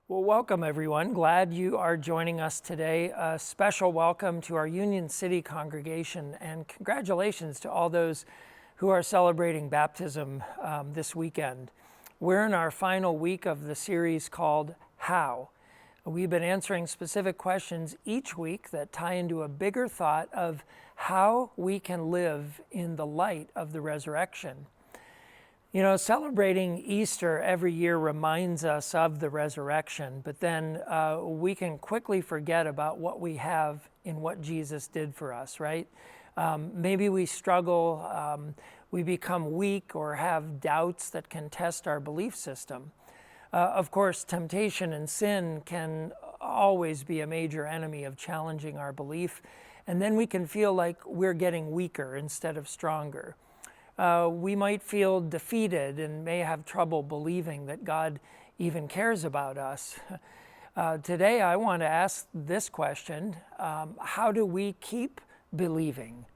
Well, welcome everyone. Glad you are joining us today. A special welcome to our Union City congregation and congratulations to all those who are celebrating baptism this weekend. We're in our final week of the series called How. We've been answering specific questions each week that tie into a bigger thought of how we can live in the light of the resurrection. You know, celebrating Easter every year reminds us of the resurrection, but then we can quickly forget about what we have in what Jesus did for us, right? Maybe we struggle, we become weak or have doubts that can test our belief system. Of course, temptation and sin can always be a major enemy of challenging our belief, and then we can feel like we're getting weaker instead of stronger. We might feel defeated and may have trouble believing that God even cares about us. Today, I want to ask this question, how do we keep believing?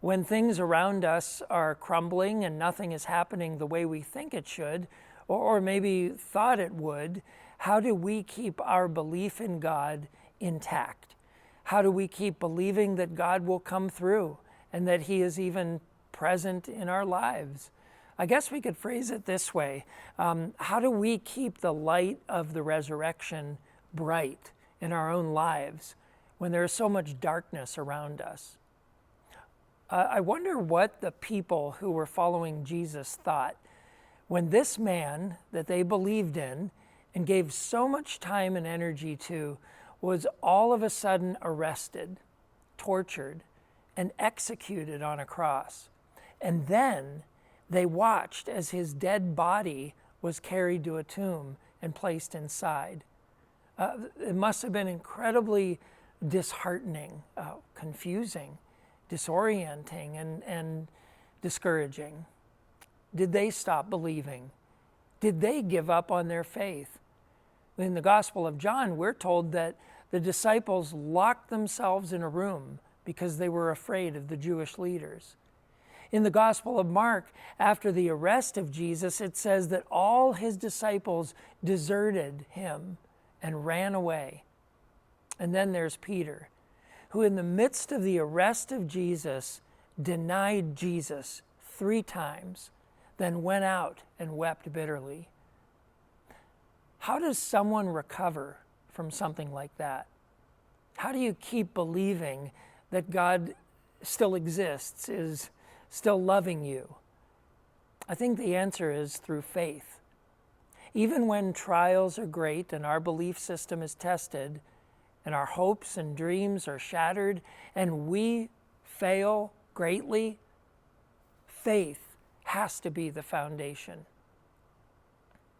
When things around us are crumbling and nothing is happening the way we think it should, or maybe thought it would, how do we keep our belief in God intact? How do we keep believing that God will come through and that He is even present in our lives? I guess we could phrase it this way. How do we keep the light of the resurrection bright in our own lives when there is so much darkness around us? I wonder what the people who were following Jesus thought when this man that they believed in and gave so much time and energy to was all of a sudden arrested, tortured, and executed on a cross. And then they watched as his dead body was carried to a tomb and placed inside. It must have been incredibly disheartening, confusing, disorienting, and discouraging. Did they stop believing? Did they give up on their faith? In the Gospel of John, we're told that the disciples locked themselves in a room because they were afraid of the Jewish leaders. In the Gospel of Mark, after the arrest of Jesus, it says that all his disciples deserted him and ran away. And then there's Peter, who in the midst of the arrest of Jesus, denied Jesus 3 times, then went out and wept bitterly. How does someone recover from something like that? How do you keep believing that God still exists, is still loving you? I think the answer is through faith. Even when trials are great and our belief system is tested and our hopes and dreams are shattered and we fail greatly, faith has to be the foundation.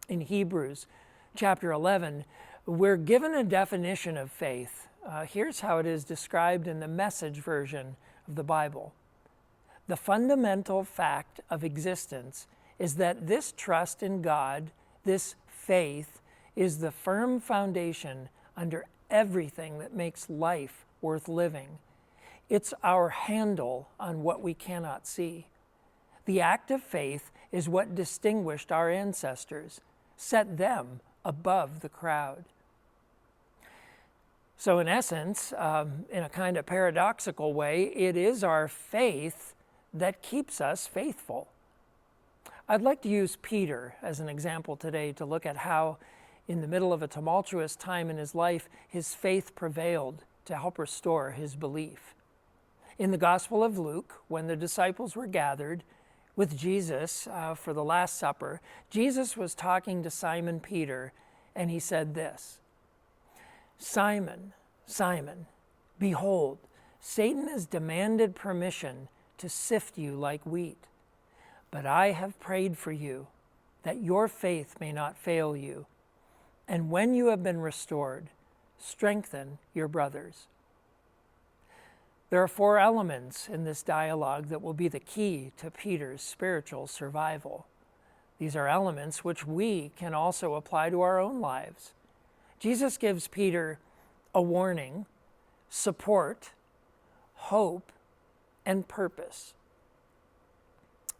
In Hebrews chapter 11, we're given a definition of faith. Here's how it is described in the Message version of the Bible. The fundamental fact of existence is that this trust in God, this faith, is the firm foundation under everything that makes life worth living. It's our handle on what we cannot see. The act of faith is what distinguished our ancestors, set them above the crowd. So in essence, in a kind of paradoxical way, it is our faith that keeps us faithful. I'd like to use Peter as an example today to look at how, in the middle of a tumultuous time in his life, his faith prevailed to help restore his belief. In the Gospel of Luke, when the disciples were gathered with Jesus for the Last Supper, Jesus was talking to Simon Peter, and he said this, "Simon, Simon, behold, Satan has demanded permission to sift you like wheat. But I have prayed for you, that your faith may not fail you. And when you have been restored, strengthen your brothers." There are 4 elements in this dialogue that will be the key to Peter's spiritual survival. These are elements which we can also apply to our own lives. Jesus gives Peter a warning, support, hope, and purpose.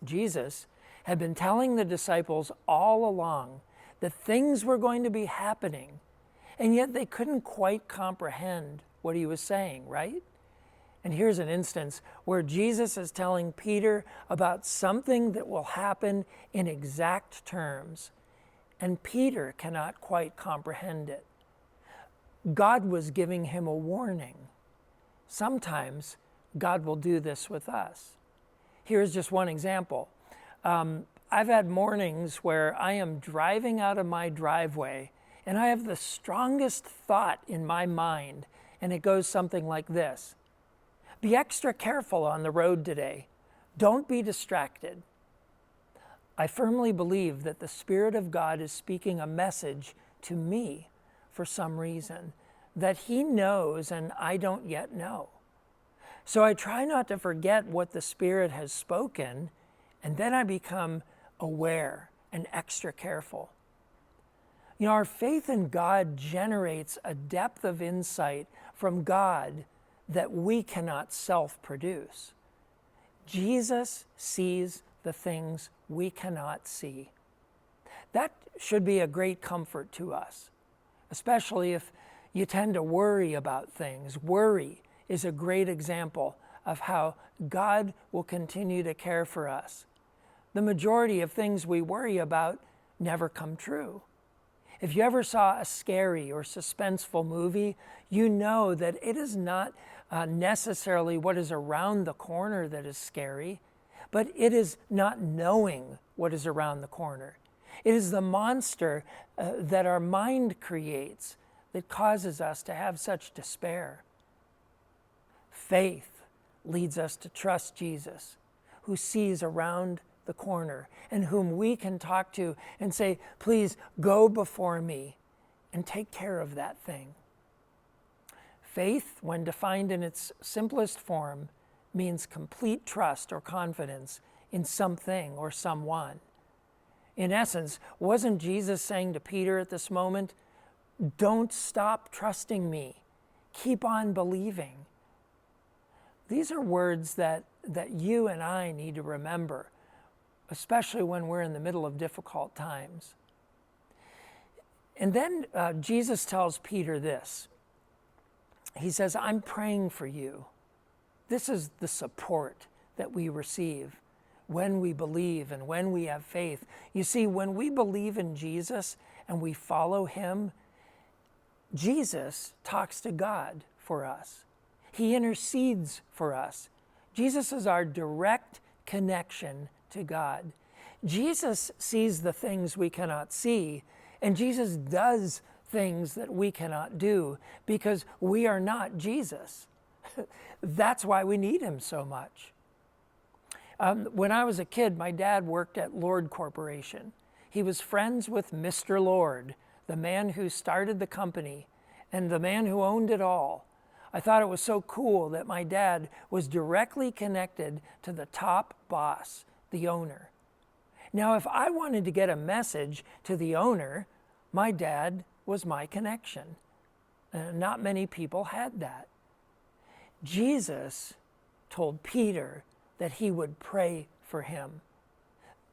Jesus had been telling the disciples all along that things were going to be happening And yet they couldn't quite comprehend what he was saying, right? And here's an instance where Jesus is telling Peter about something that will happen in exact terms, and Peter cannot quite comprehend it. God was giving him a warning. Sometimes God will do this with us. Here's just one example. I've had mornings where I am driving out of my driveway and I have the strongest thought in my mind, and it goes something like this: be extra careful on the road today. Don't be distracted. I firmly believe that the Spirit of God is speaking a message to me for some reason that He knows and I don't yet know. So I try not to forget what the Spirit has spoken, and then I become aware and extra careful. You know, our faith in God generates a depth of insight from God that we cannot self-produce. Jesus sees the things we cannot see. That should be a great comfort to us, especially if you tend to worry about things. Worry is a great example of how God will continue to care for us. The majority of things we worry about never come true. If you ever saw a scary or suspenseful movie, you know that it is not necessarily what is around the corner that is scary, but it is not knowing what is around the corner. It is the monster that our mind creates that causes us to have such despair. Faith leads us to trust Jesus, who sees around the corner and whom we can talk to and say, please go before me and take care of that thing. Faith, when defined in its simplest form, means complete trust or confidence in something or someone. In essence, wasn't Jesus saying to Peter at this moment, don't stop trusting me, keep on believing? These are words that you and I need to remember, especially when we're in the middle of difficult times. And then Jesus tells Peter this. He says, I'm praying for you. This is the support that we receive when we believe and when we have faith. You see, when we believe in Jesus and we follow Him, Jesus talks to God for us. He intercedes for us. Jesus is our direct connection to God. Jesus sees the things we cannot see, and Jesus does things that we cannot do because we are not Jesus. That's why we need Him so much. When I was a kid, my dad worked at Lord Corporation. He was friends with Mr. Lord, the man who started the company and the man who owned it all. I thought it was so cool that my dad was directly connected to the top boss, the owner. Now, if I wanted to get a message to the owner, my dad was my connection. Not many people had that. Jesus told Peter that he would pray for him.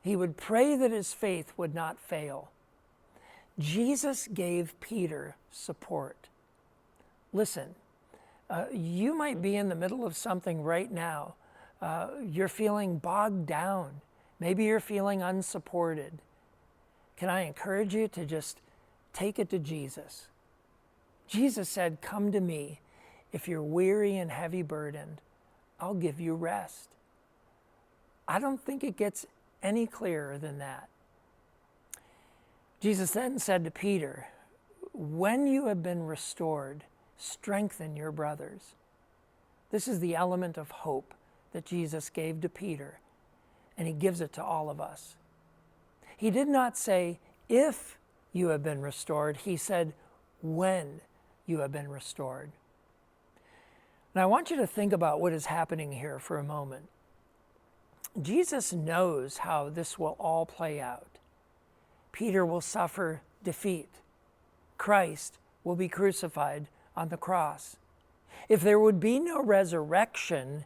He would pray that his faith would not fail. Jesus gave Peter support. Listen, you might be in the middle of something right now. You're feeling bogged down. Maybe you're feeling unsupported. Can I encourage you to just take it to Jesus? Jesus said, come to me. If you're weary and heavy burdened, I'll give you rest. I don't think it gets any clearer than that. Jesus then said to Peter, when you have been restored, strengthen your brothers. This is the element of hope that Jesus gave to Peter, and He gives it to all of us. He did not say, if you have been restored. He said, when you have been restored. Now, I want you to think about what is happening here for a moment. Jesus knows how this will all play out. Peter will suffer defeat. Christ will be crucified on the cross. If there would be no resurrection,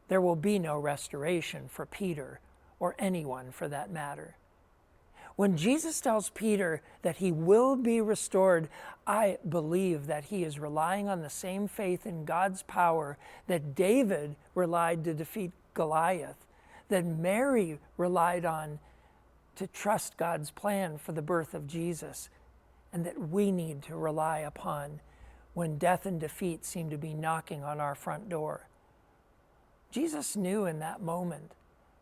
there will be no restoration for Peter or anyone for that matter. When Jesus tells Peter that he will be restored, I believe that he is relying on the same faith in God's power that David relied to defeat Goliath, that Mary relied on to trust God's plan for the birth of Jesus, and that we need to rely upon when death and defeat seem to be knocking on our front door. Jesus knew in that moment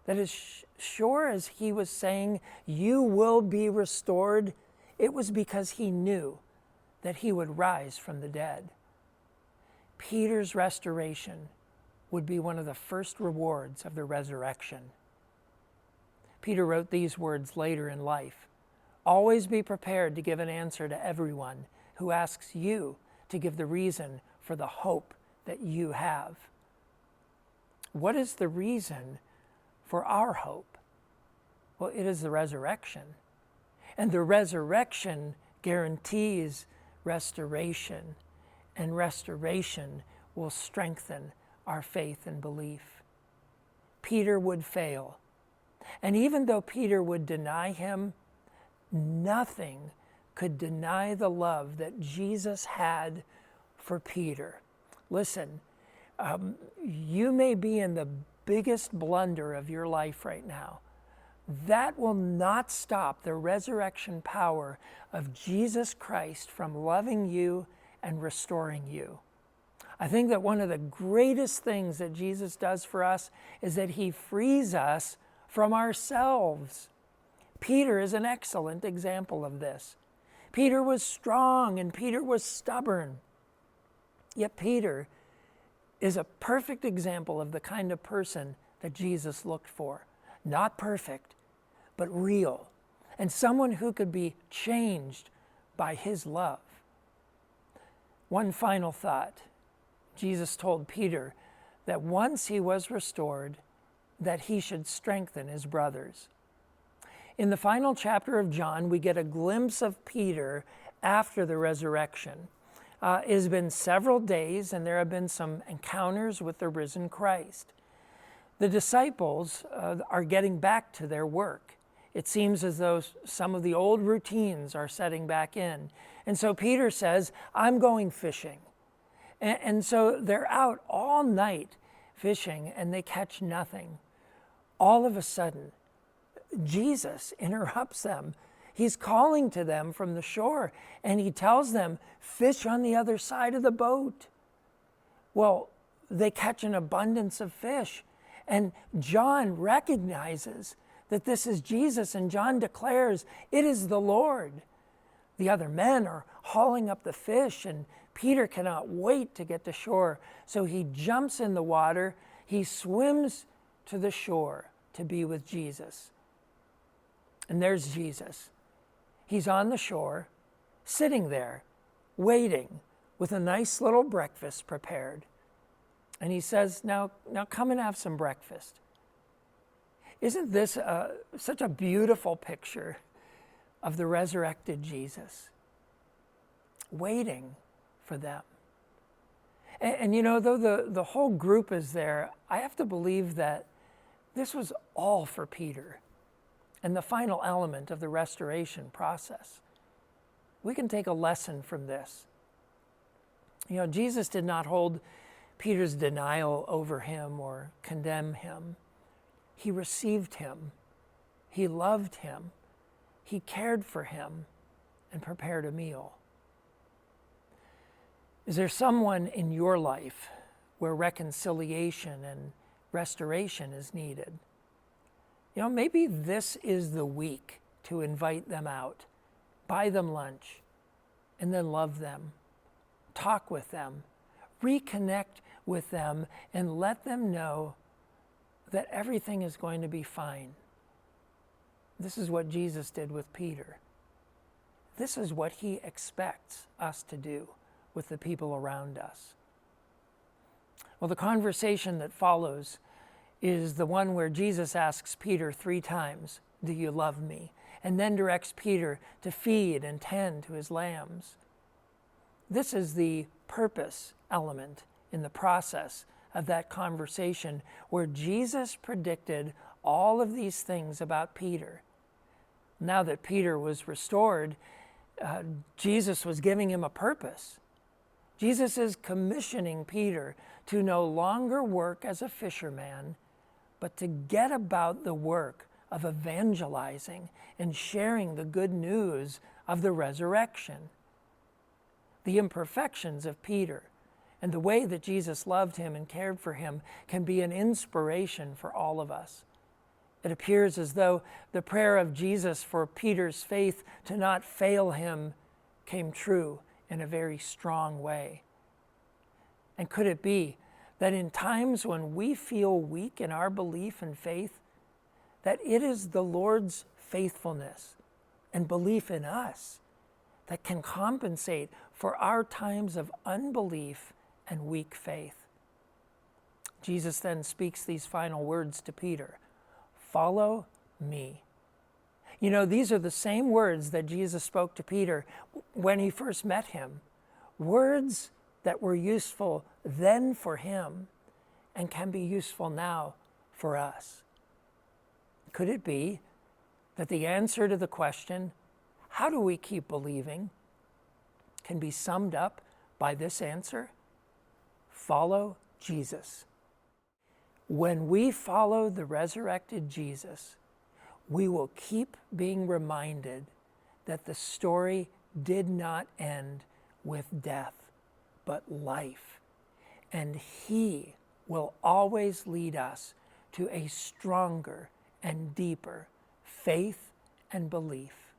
that as sure as he was saying, you will be restored, it was because he knew that he would rise from the dead. Peter's restoration would be one of the first rewards of the resurrection. Peter wrote these words later in life: always be prepared to give an answer to everyone who asks you to give the reason for the hope that you have. What is the reason for our hope? Well, it is the resurrection. And the resurrection guarantees restoration, and restoration will strengthen our faith and belief. Peter would fail. And even though Peter would deny him, nothing could deny the love that Jesus had for Peter. Listen, you may be in the biggest blunder of your life right now. That will not stop the resurrection power of Jesus Christ from loving you and restoring you. I think that one of the greatest things that Jesus does for us is that he frees us from ourselves. Peter is an excellent example of this. Peter was strong and Peter was stubborn. Yet Peter is a perfect example of the kind of person that Jesus looked for. Not perfect, but real, and someone who could be changed by his love. One final thought. Jesus told Peter that once he was restored, that he should strengthen his brothers. In the final chapter of John, we get a glimpse of Peter after the resurrection. It has been several days, and there have been some encounters with the risen Christ. The disciples are getting back to their work. It seems as though some of the old routines are setting back in. And so Peter says, I'm going fishing. And so they're out all night fishing, and they catch nothing. All of a sudden, Jesus interrupts them. He's calling to them from the shore, and he tells them, fish on the other side of the boat. Well, they catch an abundance of fish, and John recognizes that this is Jesus, and John declares, it is the Lord. The other men are hauling up the fish, and Peter cannot wait to get to shore. So he jumps in the water, he swims to the shore to be with Jesus. And there's Jesus. He's on the shore, sitting there, waiting with a nice little breakfast prepared. And he says, now come and have some breakfast. Isn't this such a beautiful picture of the resurrected Jesus? Waiting for them. And you know, though the whole group is there, I have to believe that this was all for Peter and the final element of the restoration process. We can take a lesson from this. You know, Jesus did not hold Peter's denial over him or condemn him. He received him. He loved him. He cared for him and prepared a meal. Is there someone in your life where reconciliation and restoration is needed? You know, maybe this is the week to invite them out, buy them lunch, and then love them, talk with them, reconnect with them, and let them know that everything is going to be fine. This is what Jesus did with Peter. This is what he expects us to do with the people around us. Well, the conversation that follows is the one where Jesus asks Peter 3 times, do you love me? And then directs Peter to feed and tend to his lambs. This is the purpose element in the process of that conversation where Jesus predicted all of these things about Peter. Now that Peter was restored, Jesus was giving him a purpose. Jesus is commissioning Peter to no longer work as a fisherman, but to get about the work of evangelizing and sharing the good news of the resurrection. The imperfections of Peter and the way that Jesus loved him and cared for him can be an inspiration for all of us. It appears as though the prayer of Jesus for Peter's faith to not fail him came true in a very strong way. And could it be that in times when we feel weak in our belief and faith, that it is the Lord's faithfulness and belief in us that can compensate for our times of unbelief and weak faith? Jesus then speaks these final words to Peter: "Follow me." You know, these are the same words that Jesus spoke to Peter when he first met him. Words that were useful then for him and can be useful now for us. Could it be that the answer to the question, how do we keep believing, can be summed up by this answer? Follow Jesus. When we follow the resurrected Jesus, we will keep being reminded that the story did not end with death, but life. And He will always lead us to a stronger and deeper faith and belief.